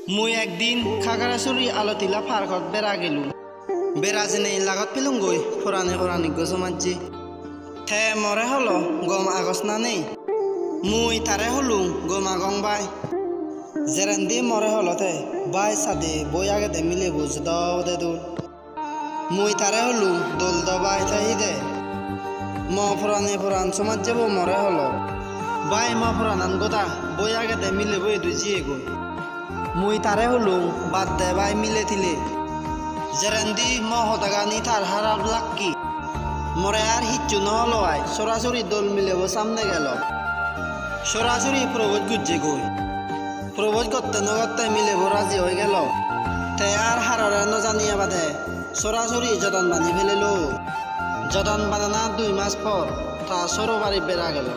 মুই একদিন খাগড়াছড়ি আলতিলা পার্কত বেড়া গেলু বেড়া জেনে লাগত পেলুম গই ফোরানে ফোরানি গোসমাজি থে মরে হলো গম আগস না নেই মুই তারে হলু গম আগং বাই জেরেন্দি মরে হলো থে বাই সাদে বই আগে দে মিলে বুঝ দাও দে দূর মুই তারে হলু দোল দবাই থাই দে ম ফোরানে ফোরান সমাজ যাব মরে হলো বাই ম ফোরানান গোদা বই আগে দে মিলে বই দুজিয়ে গো মুই তারে হলু বাদ দে বাই মিলে থিলে জেরেন্দি মহদাগানি তার হারাব লাক্কি মরে আর হিচ্ছু নহলো আই সরাসরি দোল মিলেব সামনে গেল সরাসরি প্রবোজ গুজ্জে গই প্রবোজ করতে নগত্তে মিলেব রাজি হয়ে গেল তে আর হারারে ন জানিয়া বাদে সরাসরি জদন বানি ফেলিল জদন বানানা 2 মাস পর তা সরো বাড়ি বেড়া গেল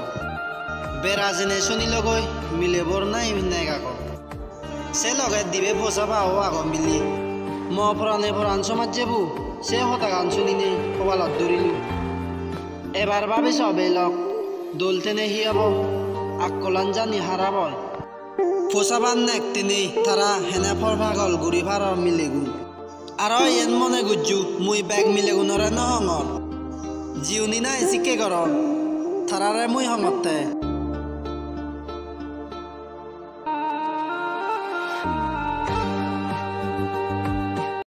বেড়া জেনে শুনিল গই মিলেবর নাই নেগা ক সে লগে দিবে ফসা পাও আগ মিলি ম ফরানে ফরান সমাজ যাবু সে হতা গান শুনি নেই কবালত দৌড়িলু এবার ভাবে সবে লক দোল টেনে হিয়াব আকলান জানি হারাব ফসাবান নেক তেনে তারা হেনে ফর ভাগল গুড়ি ভাড়ার মিলেগু আর এন মনে গুজ্জু মুই ব্যাগ মিলেগু নরে নহঙর জিউনি নাই চিকে গরম থারারে মুই হঙতে